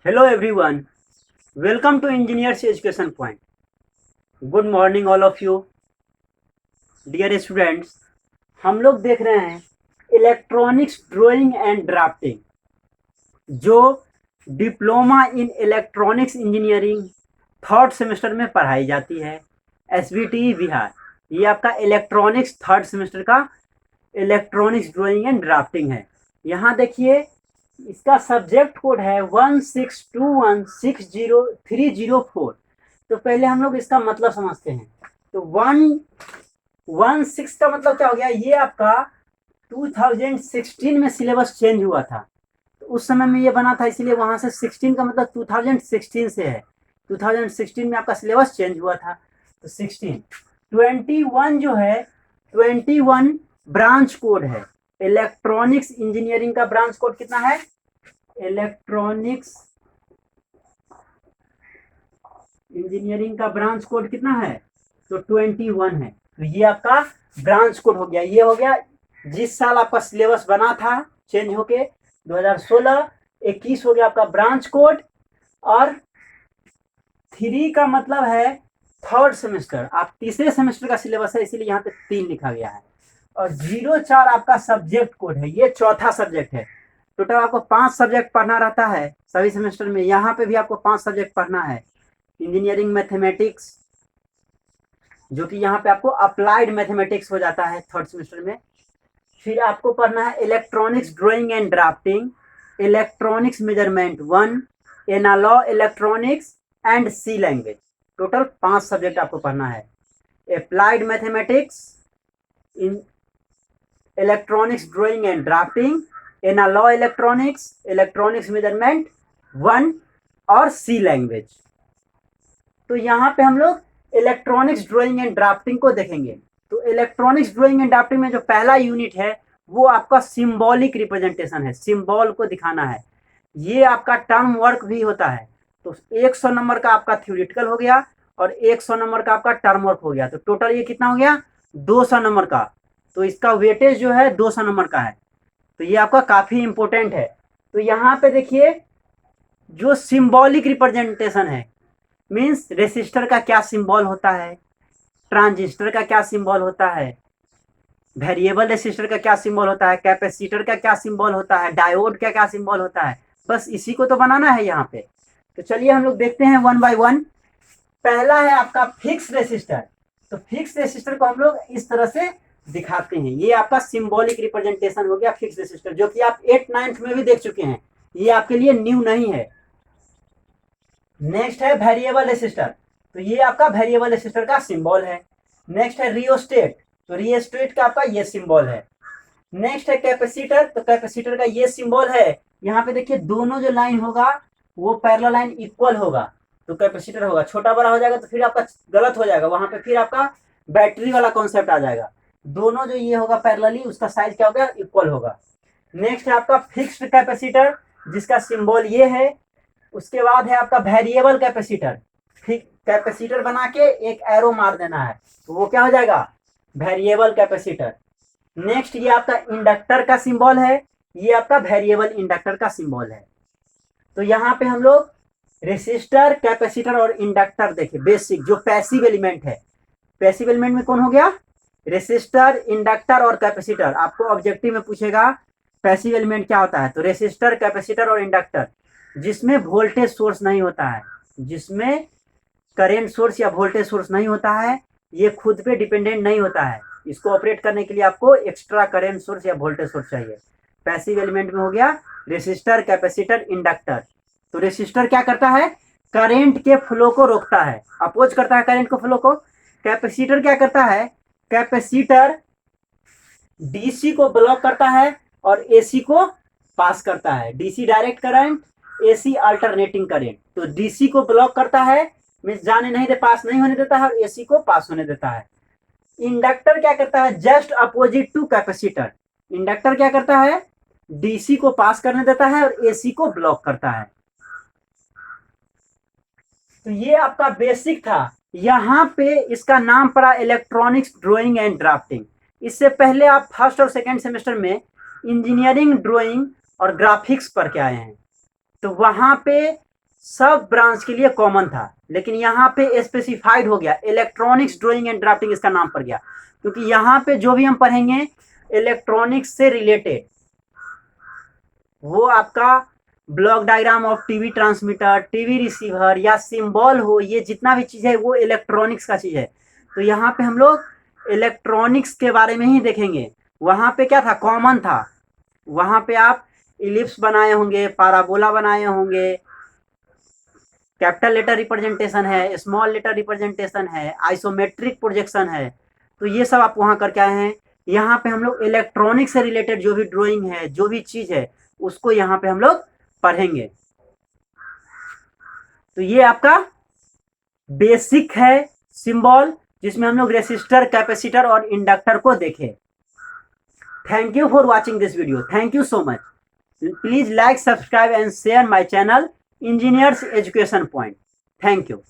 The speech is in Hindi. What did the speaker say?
Hello everyone, welcome to Engineers Education Point. Good morning all of you, dear students. हम लोग देख रहे हैं इलेक्ट्रॉनिक्स ड्राइंग एंड ड्राफ्टिंग, जो diploma in electronics engineering third semester में पढ़ाई जाती है। SBTE बिहार, ये आपका इलेक्ट्रॉनिक्स थर्ड सेमेस्टर का इलेक्ट्रॉनिक्स ड्राइंग एंड ड्राफ्टिंग है। यहाँ देखिए, इसका सब्जेक्ट कोड है 162160304। तो पहले हम लोग इसका मतलब समझते हैं। तो 116 का मतलब क्या हो गया? ये आपका 2016 में सिलेबस चेंज हुआ था, तो उस समय में ये बना था, इसीलिए वहां से 16 का मतलब 2016 से है। 2016 में आपका सिलेबस चेंज हुआ था, तो 16। 21 जो है, 21 ब्रांच कोड है। इलेक्ट्रॉनिक्स इंजीनियरिंग का ब्रांच कोड कितना है? इलेक्ट्रॉनिक्स इंजीनियरिंग का ब्रांच कोड कितना है? तो 21 है। तो ये आपका ब्रांच कोड हो गया। ये हो गया जिस साल आपका सिलेबस बना था चेंज होके 2016। 21 हो गया आपका ब्रांच कोड। और 3 का मतलब है थर्ड सेमेस्टर। आप तीसरे सेमेस्टर का सिलेबस है, इसीलिए यहाँ पे 3 लिखा गया है। और 04 आपका सब्जेक्ट कोड है, ये चौथा सब्जेक्ट है। टोटल आपको 5 सब्जेक्ट पढ़ना रहता है सभी सेमेस्टर में। यहाँ पे भी आपको 5 सब्जेक्ट पढ़ना है। इंजीनियरिंग मैथमेटिक्स, जो कि यहाँ पे आपको अप्लाइड मैथमेटिक्स हो जाता है थर्ड सेमेस्टर में। फिर आपको पढ़ना है electronics drawing and drafting, electronics measurement 1, analog electronics and C language. Total 5 subject आपको पढ़ना है। Applied mathematics, in electronics drawing and drafting, analog electronics, electronics measurement 1 और सी लैंग्वेज। तो यहाँ पे हम लोग इलेक्ट्रॉनिक्स ड्राइंग एंड ड्राफ्टिंग को देखेंगे। तो इलेक्ट्रॉनिक्स ड्राइंग एंड ड्राफ्टिंग में जो पहला यूनिट है वो आपका सिंबॉलिक रिप्रेजेंटेशन है, सिंबल को दिखाना है। ये आपका टर्म वर्क भी होता है। तो 100 नंबर का आपका थ्योरेटिकल हो गया और 100 नंबर का आपका टर्म वर्क हो गया। तो टोटल ये कितना हो गया? 200 नंबर का। तो इसका वेटेज जो है 200 नंबर का है। तो ये आपका काफी इंपॉर्टेंट है। तो यहाँ पे देखिए, जो सिंबॉलिक रिप्रेजेंटेशन है, मीन्स रेसिस्टर का क्या सिंबल होता है, ट्रांजिस्टर का क्या सिंबल होता है, वेरिएबल रेसिस्टर का क्या सिंबल होता है, कैपेसिटर का क्या सिंबल होता है, डायोड का क्या सिंबल होता है, बस इसी को तो बनाना है यहाँ पे। तो चलिए हम लोग देखते हैं 1 बाय 1। पहला है आपका फिक्स रेसिस्टर। तो फिक्स रेसिस्टर को हम लोग इस तरह से दिखाते हैं। ये आपका सिंबॉलिक रिप्रेजेंटेशन हो गया फिक्स रेसिस्टर, जो कि आप 8th 9th में भी देख चुके हैं, ये आपके लिए न्यू नहीं है। नेक्स्ट है वेरिएबल रेसिस्टर। तो ये आपका वेरिएबल रेसिस्टर का सिंबल है। नेक्स्ट है रियोस्टेट। तो रियोस्टेट का आपका ये सिंबल है। नेक्स्ट है कैपेसिटर। तो कैपेसिटर का ये सिंबल है। यहाँ पे देखिए, दोनों जो लाइन होगा वो पैरेलल लाइन इक्वल होगा, तो कैपेसिटर होगा। छोटा बड़ा हो जाएगा तो फिर आपका गलत हो जाएगा, वहां पे फिर आपका बैटरी वाला कॉन्सेप्ट आ जाएगा। दोनों जो ये होगा पैरेलली, उसका साइज क्या होगा? इक्वल होगा। नेक्स्ट है आपका फिक्स्ड कैपेसिटर, जिसका सिंबल ये है। उसके बाद है आपका वेरिएबल कैपेसिटर। ठीक, कैपेसिटर बना के एक एरो मार देना है, तो वो क्या हो जाएगा? Variable capacitor. नेक्स्ट ये आपका इंडक्टर का सिंबल है, ये आपका वेरिएबल इंडक्टर का सिंबल है। तो यहाँ पे हम लोग रेसिस्टर, कैपेसिटर और इंडक्टर देखे, बेसिक जो पैसिव एलिमेंट है। पैसिव एलिमेंट में कौन हो गया? रेसिस्टर, इंडक्टर और कैपेसिटर। आपको ऑब्जेक्टिव में पूछेगा पैसिव एलिमेंट क्या होता है, तो रेसिस्टर, कैपेसिटर और इंडक्टर, जिसमें वोल्टेज सोर्स नहीं होता है, जिसमें करेंट सोर्स या वोल्टेज सोर्स नहीं होता है, ये खुद पे डिपेंडेंट नहीं होता है। इसको ऑपरेट करने के लिए आपको एक्स्ट्रा करेंट सोर्स या वोल्टेज सोर्स चाहिए। पैसिव एलिमेंट में हो गया रेसिस्टर, कैपेसिटर, इंडक्टर। तो रेसिस्टर क्या करता है? करेंट के फ्लो को रोकता है, अपोज करता है करेंट को, फ्लो को। कैपेसिटर क्या करता है? कैपेसिटर डीसी को ब्लॉक करता है और एसी को पास करता है। DC direct current, AC alternating current. तो डीसी को ब्लॉक करता है, मीन्स जाने नहीं दे, पास नहीं होने देता है, और एसी को पास होने देता है। इंडक्टर क्या करता है? Just opposite to capacitor. Inductor क्या करता है? डीसी को पास करने देता है और एसी को ब्लॉक करता है। तो ये आपका बेसिक था। यहाँ पे इसका नाम पड़ा इलेक्ट्रॉनिक्स ड्राइंग एंड ड्राफ्टिंग। इससे पहले आप फर्स्ट और सेकेंड सेमेस्टर में इंजीनियरिंग ड्राइंग और ग्राफिक्स पढ़ के आए हैं। तो वहां पे सब ब्रांच के लिए कॉमन था, लेकिन यहाँ पे स्पेसिफाइड हो गया, इलेक्ट्रॉनिक्स ड्राइंग एंड ड्राफ्टिंग इसका नाम पड़ गया, क्योंकि यहाँ पे जो भी हम पढ़ेंगे इलेक्ट्रॉनिक्स से रिलेटेड, वो आपका block diagram of TV transmitter, TV receiver या सिंबल हो, ये जितना भी चीज़ है वो इलेक्ट्रॉनिक्स का चीज़ है। तो यहाँ पे हम लोग इलेक्ट्रॉनिक्स के बारे में ही देखेंगे। वहाँ पे क्या था, कॉमन था, वहाँ पे आप इलिप्स बनाए होंगे, पाराबोला बनाए होंगे, कैपिटल लेटर रिप्रेजेंटेशन है, स्मॉल लेटर रिप्रेजेंटेशन है, आइसोमेट्रिक प्रोजेक्शन है, तो ये सब आप वहाँ करके आए हैं। यहाँ पे हम लोग इलेक्ट्रॉनिक से रिलेटेड जो भी ड्राइंग है, जो भी चीज़ है, उसको यहाँ पे हम लोग पढ़ेंगे। तो ये आपका बेसिक है सिंबल, जिसमें हम लोग रेसिस्टर, कैपेसिटर और इंडक्टर को देखें। Thank you for watching this video, thank you so much. Please like, subscribe and share my channel engineers education point. Thank you.